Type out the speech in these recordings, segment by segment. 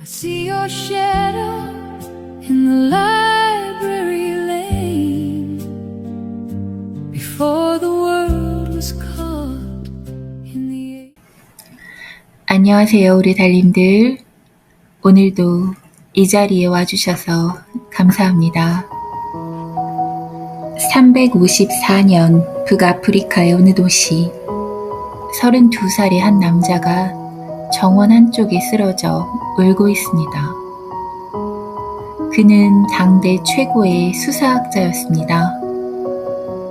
I see your shadow in the library lane before the world was caught in the air. 안녕하세요, 우리 달님들. 오늘도 이 자리에 와주셔서 감사합니다. 354년 북아프리카의 어느 도시, 32살의 한 남자가 정원 한쪽에 쓰러져 울고 있습니다. 그는 당대 최고의 수사학자였습니다.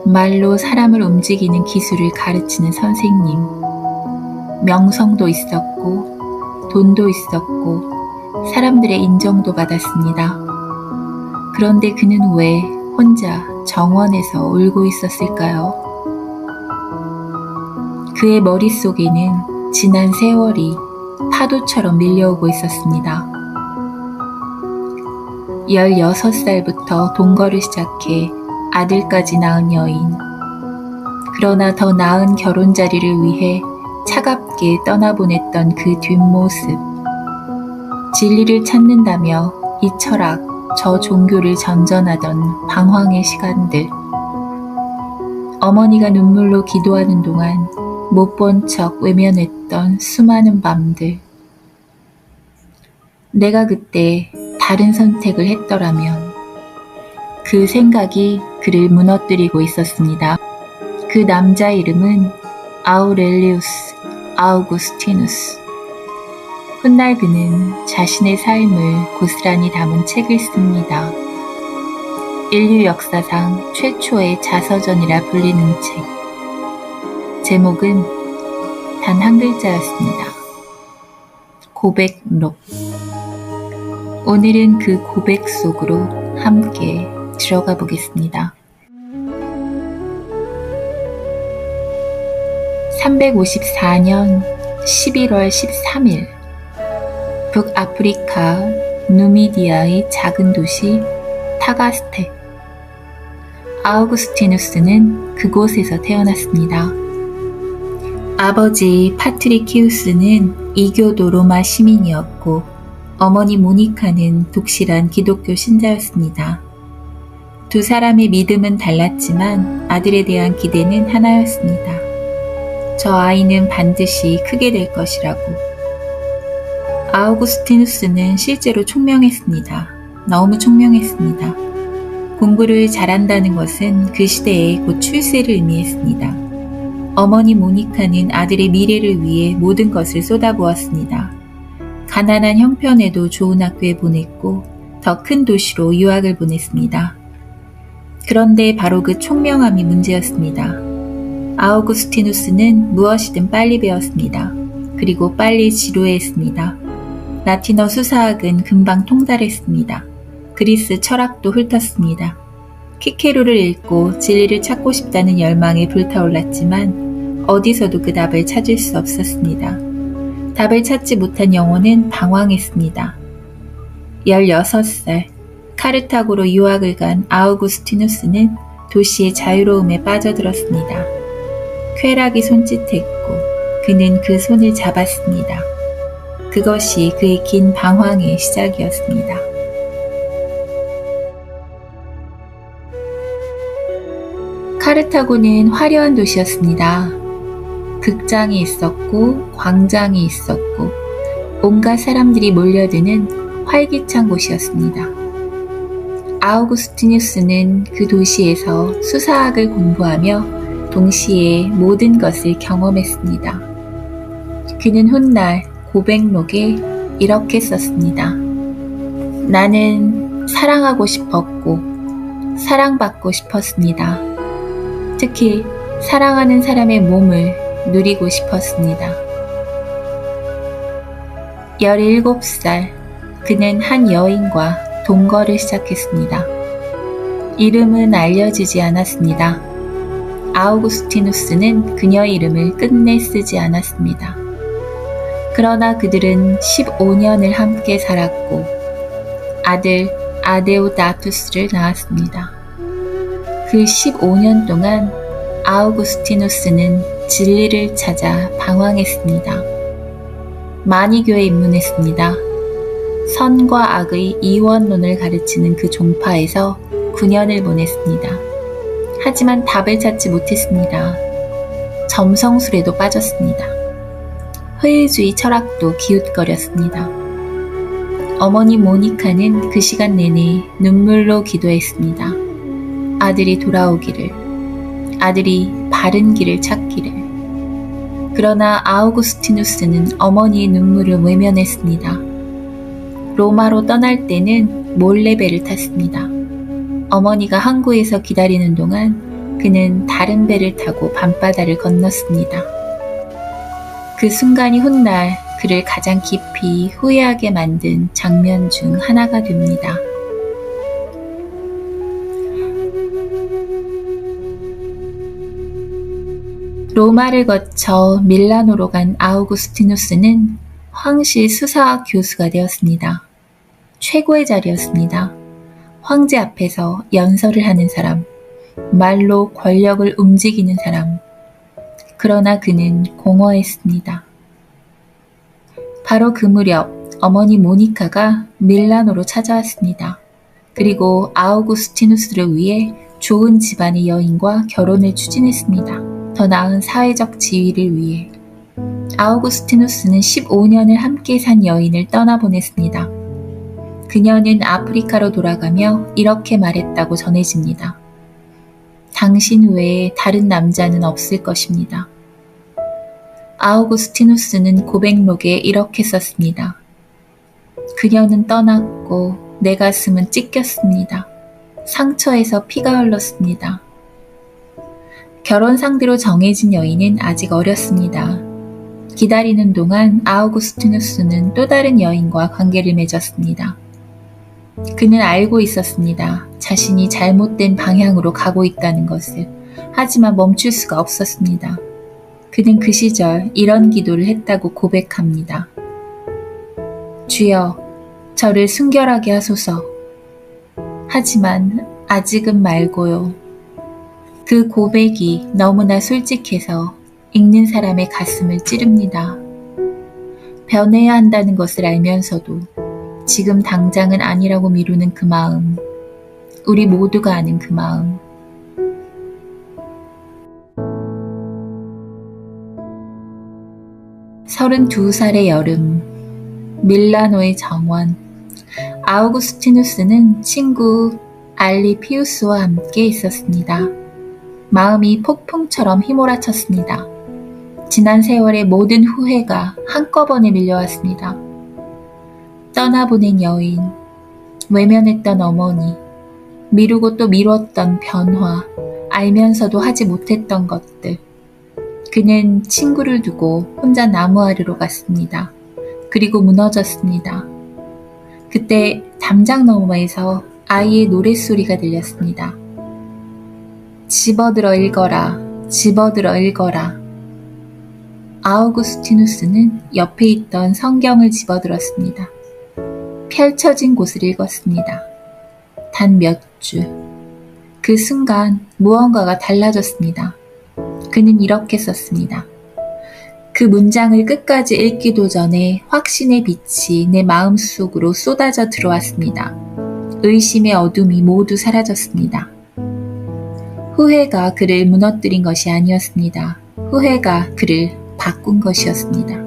말로 사람을 움직이는 기술을 가르치는 선생님, 명성도 있었고 돈도 있었고 사람들의 인정도 받았습니다. 그런데 그는 왜 혼자 정원에서 울고 있었을까요? 그의 머릿속에는 지난 세월이 파도처럼 밀려오고 있었습니다. 16살부터 동거를 시작해 아들까지 낳은 여인. 그러나 더 나은 결혼 자리를 위해 차갑게 떠나보냈던 그 뒷모습. 진리를 찾는다며 이 철학, 저 종교를 전전하던 방황의 시간들. 어머니가 눈물로 기도하는 동안 못 본 척 외면했던 수많은 밤들. 내가 그때 다른 선택을 했더라면. 그 생각이 그를 무너뜨리고 있었습니다. 그 남자의 이름은 아우렐리우스 아우구스티누스. 훗날 그는 자신의 삶을 고스란히 담은 책을 씁니다. 인류 역사상 최초의 자서전이라 불리는 책. 제목은 단 한 글자였습니다. 고백록. 오늘은 그 고백 속으로 함께 들어가 보겠습니다. 354년 11월 13일 북아프리카 누미디아의 작은 도시 타가스텍. 아우구스티누스는 그곳에서 태어났습니다. 아버지 파트리키우스는 이교도 로마 시민이었고 어머니 모니카는 독실한 기독교 신자였습니다. 두 사람의 믿음은 달랐지만 아들에 대한 기대는 하나였습니다. 저 아이는 반드시 크게 될 것이라고. 아우구스티누스는 실제로 총명했습니다. 너무 총명했습니다. 공부를 잘한다는 것은 그 시대에 곧 출세를 의미했습니다. 어머니 모니카는 아들의 미래를 위해 모든 것을 쏟아부었습니다. 가난한 형편에도 좋은 학교에 보냈고 더 큰 도시로 유학을 보냈습니다. 그런데 바로 그 총명함이 문제였습니다. 아우구스티누스는 무엇이든 빨리 배웠습니다. 그리고 빨리 지루해했습니다. 라틴어 수사학은 금방 통달했습니다. 그리스 철학도 훑었습니다. 키케로를 읽고 진리를 찾고 싶다는 열망에 불타올랐지만 어디서도 그 답을 찾을 수 없었습니다. 답을 찾지 못한 영혼은 방황했습니다. 16살 카르타고로 유학을 간 아우구스티누스는 도시의 자유로움에 빠져들었습니다. 쾌락이 손짓했고 그는 그 손을 잡았습니다. 그것이 그의 긴 방황의 시작이었습니다. 카르타고는 화려한 도시였습니다. 극장이 있었고 광장이 있었고 온갖 사람들이 몰려드는 활기찬 곳이었습니다. 아우구스티누스는 그 도시에서 수사학을 공부하며 동시에 모든 것을 경험했습니다. 그는 훗날 고백록에 이렇게 썼습니다. 나는 사랑하고 싶었고 사랑받고 싶었습니다. 특히 사랑하는 사람의 몸을 누리고 싶었습니다. 17살 그는 한 여인과 동거를 시작했습니다. 이름은 알려지지 않았습니다. 아우구스티누스는 그녀의 이름을 끝내 쓰지 않았습니다. 그러나 그들은 15년을 함께 살았고 아들 아데오다투스를 낳았습니다. 그 15년 동안 아우구스티누스는 진리를 찾아 방황했습니다. 많이 교회에 입문했습니다. 선과 악의 이원론을 가르치는 그 종파에서 9년을 보냈습니다. 하지만 답을 찾지 못했습니다. 점성술에도 빠졌습니다. 허일주의 철학도 기웃거렸습니다. 어머니 모니카는 그 시간 내내 눈물로 기도했습니다. 아들이 돌아오기를, 아들이 바른 길을 찾기를. 그러나 아우구스티누스는 어머니의 눈물을 외면했습니다. 로마로 떠날 때는 몰래 배를 탔습니다. 어머니가 항구에서 기다리는 동안 그는 다른 배를 타고 밤바다를 건넜습니다. 그 순간이 훗날 그를 가장 깊이 후회하게 만든 장면 중 하나가 됩니다. 로마를 거쳐 밀라노로 간 아우구스티누스는 황실 수사학 교수가 되었습니다. 최고의 자리였습니다. 황제 앞에서 연설을 하는 사람, 말로 권력을 움직이는 사람. 그러나 그는 공허했습니다. 바로 그 무렵 어머니 모니카가 밀라노로 찾아왔습니다. 그리고 아우구스티누스를 위해 좋은 집안의 여인과 결혼을 추진했습니다. 더 나은 사회적 지위를 위해. 아우구스티누스는 15년을 함께 산 여인을 떠나보냈습니다. 그녀는 아프리카로 돌아가며 이렇게 말했다고 전해집니다. 당신 외에 다른 남자는 없을 것입니다. 아우구스티누스는 고백록에 이렇게 썼습니다. 그녀는 떠났고 내 가슴은 찢겼습니다. 상처에서 피가 흘렀습니다. 결혼 상대로 정해진 여인은 아직 어렸습니다. 기다리는 동안 아우구스티누스는 또 다른 여인과 관계를 맺었습니다. 그는 알고 있었습니다. 자신이 잘못된 방향으로 가고 있다는 것을. 하지만 멈출 수가 없었습니다. 그는 그 시절 이런 기도를 했다고 고백합니다. 주여, 저를 순결하게 하소서. 하지만 아직은 말고요. 그 고백이 너무나 솔직해서 읽는 사람의 가슴을 찌릅니다. 변해야 한다는 것을 알면서도 지금 당장은 아니라고 미루는 그 마음, 우리 모두가 아는 그 마음. 서른두 살의 여름, 밀라노의 정원. 아우구스티누스는 친구 알리피우스와 함께 있었습니다. 마음이 폭풍처럼 휘몰아쳤습니다. 지난 세월의 모든 후회가 한꺼번에 밀려왔습니다. 떠나보낸 여인, 외면했던 어머니, 미루고 또 미뤘던 변화, 알면서도 하지 못했던 것들. 그는 친구를 두고 혼자 나무 아래로 갔습니다. 그리고 무너졌습니다. 그때 담장 너머에서 아이의 노랫소리가 들렸습니다. 집어들어 읽어라, 집어들어 읽어라. 아우구스티누스는 옆에 있던 성경을 집어들었습니다. 펼쳐진 곳을 읽었습니다. 단 몇 줄. 그 순간 무언가가 달라졌습니다. 그는 이렇게 썼습니다. 그 문장을 끝까지 읽기도 전에 확신의 빛이 내 마음속으로 쏟아져 들어왔습니다. 의심의 어둠이 모두 사라졌습니다. 후회가 그를 무너뜨린 것이 아니었습니다. 후회가 그를 바꾼 것이었습니다.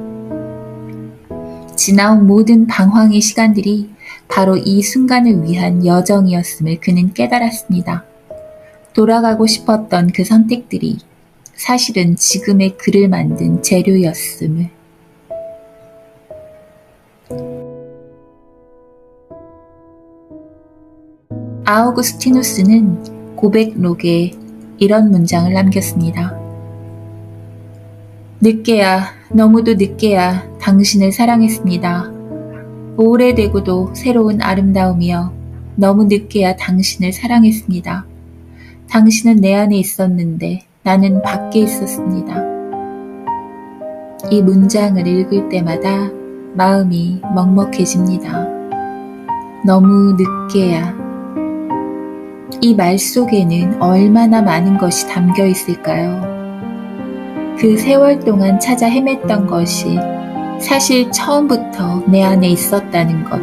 지나온 모든 방황의 시간들이 바로 이 순간을 위한 여정이었음을 그는 깨달았습니다. 돌아가고 싶었던 그 선택들이 사실은 지금의 그를 만든 재료였음을. 아우구스티누스는 고백록에 이런 문장을 남겼습니다. 늦게야, 너무도 늦게야 당신을 사랑했습니다. 오래되고도 새로운 아름다움이여, 너무 늦게야 당신을 사랑했습니다. 당신은 내 안에 있었는데 나는 밖에 있었습니다. 이 문장을 읽을 때마다 마음이 먹먹해집니다. 너무 늦게야. 이 말 속에는 얼마나 많은 것이 담겨 있을까요? 그 세월 동안 찾아 헤맸던 것이 사실 처음부터 내 안에 있었다는 것.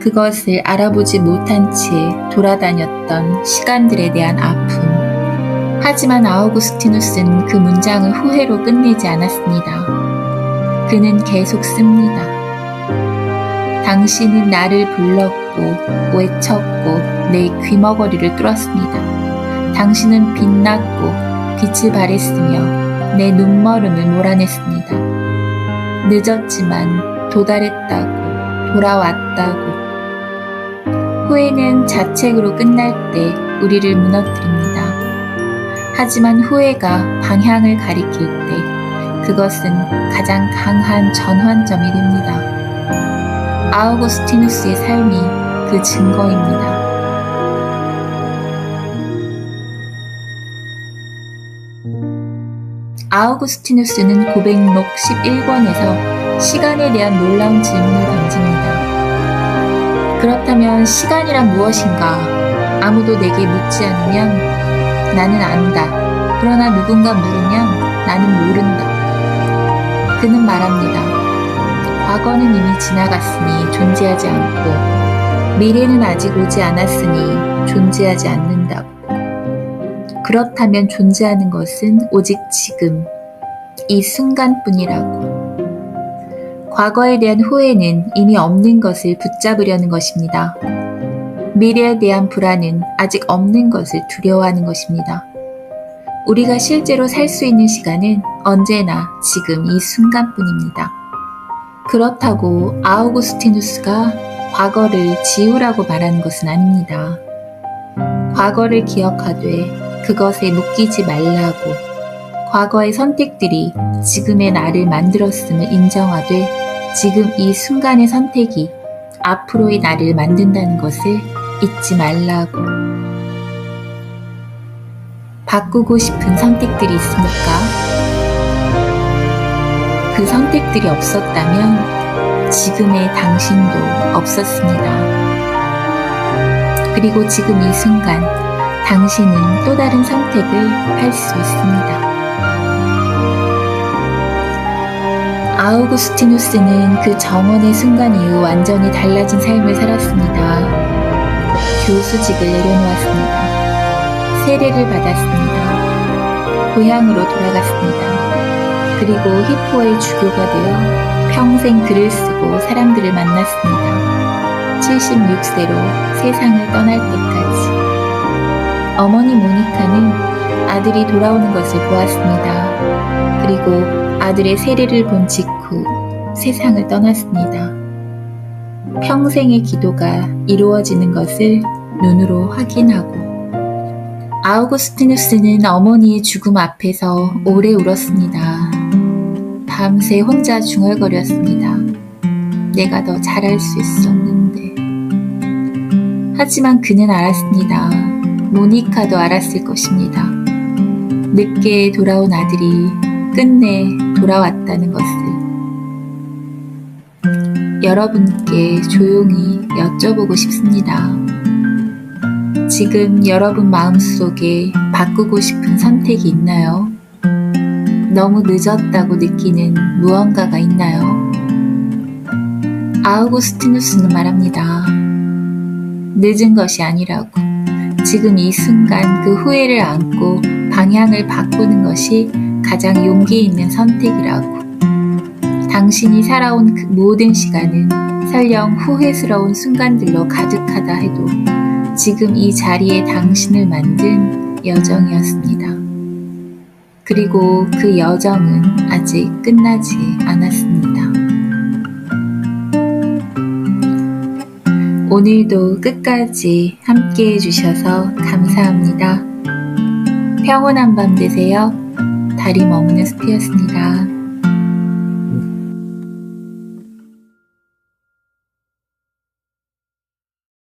그것을 알아보지 못한 채 돌아다녔던 시간들에 대한 아픔. 하지만 아우구스티누스는 그 문장을 후회로 끝내지 않았습니다. 그는 계속 씁니다. 당신은 나를 불렀고 외쳤고 내 귀머거리를 뚫었습니다. 당신은 빛났고 빛을 발했으며 내 눈머름을 몰아냈습니다. 늦었지만 도달했다고, 돌아왔다고. 후회는 자책으로 끝날 때 우리를 무너뜨립니다. 하지만 후회가 방향을 가리킬 때 그것은 가장 강한 전환점이 됩니다. 아우구스티누스의 삶이 그 증거입니다. 아우구스티누스는 고백록 11권에서 시간에 대한 놀라운 질문을 던집니다. 그렇다면 시간이란 무엇인가? 아무도 내게 묻지 않으면 나는 안다. 그러나 누군가 물으면 나는 모른다. 그는 말합니다. 과거는 이미 지나갔으니 존재하지 않고 미래는 아직 오지 않았으니 존재하지 않는다고. 그렇다면 존재하는 것은 오직 지금, 이 순간뿐이라고. 과거에 대한 후회는 이미 없는 것을 붙잡으려는 것입니다. 미래에 대한 불안은 아직 없는 것을 두려워하는 것입니다. 우리가 실제로 살 수 있는 시간은 언제나 지금 이 순간뿐입니다. 그렇다고 아우구스티누스가 과거를 지우라고 말하는 것은 아닙니다. 과거를 기억하되 그것에 묶이지 말라고, 과거의 선택들이 지금의 나를 만들었음을 인정하되 지금 이 순간의 선택이 앞으로의 나를 만든다는 것을 잊지 말라고. 바꾸고 싶은 선택들이 있습니까? 그 선택들이 없었다면 지금의 당신도 없었습니다. 그리고 지금 이 순간 당신은 또 다른 선택을 할 수 있습니다. 아우구스티누스는 그 정원의 순간 이후 완전히 달라진 삶을 살았습니다. 교수직을 내려놓았습니다. 세례를 받았습니다. 고향으로 돌아갔습니다. 그리고 히포의 주교가 되어 평생 글을 쓰고 사람들을 만났습니다. 76세로 세상을 떠날 때까지. 어머니 모니카는 아들이 돌아오는 것을 보았습니다. 그리고 아들의 세례를 본 직후 세상을 떠났습니다. 평생의 기도가 이루어지는 것을 눈으로 확인하고. 아우구스티누스는 어머니의 죽음 앞에서 오래 울었습니다. 밤새 혼자 중얼거렸습니다. 내가 더 잘할 수 있었는데. 하지만 그는 알았습니다. 모니카도 알았을 것입니다. 늦게 돌아온 아들이 끝내 돌아왔다는 것을. 여러분께 조용히 여쭤보고 싶습니다. 지금 여러분 마음속에 바꾸고 싶은 선택이 있나요? 너무 늦었다고 느끼는 무언가가 있나요? 아우구스티누스는 말합니다. 늦은 것이 아니라고. 지금 이 순간 그 후회를 안고 방향을 바꾸는 것이 가장 용기 있는 선택이라고. 당신이 살아온 그 모든 시간은 설령 후회스러운 순간들로 가득하다 해도 지금 이 자리에 당신을 만든 여정이었습니다. 그리고 그 여정은 아직 끝나지 않았습니다. 오늘도 끝까지 함께 해주셔서 감사합니다. 평온한 밤 되세요. 달이 머무는 숲이었습니다.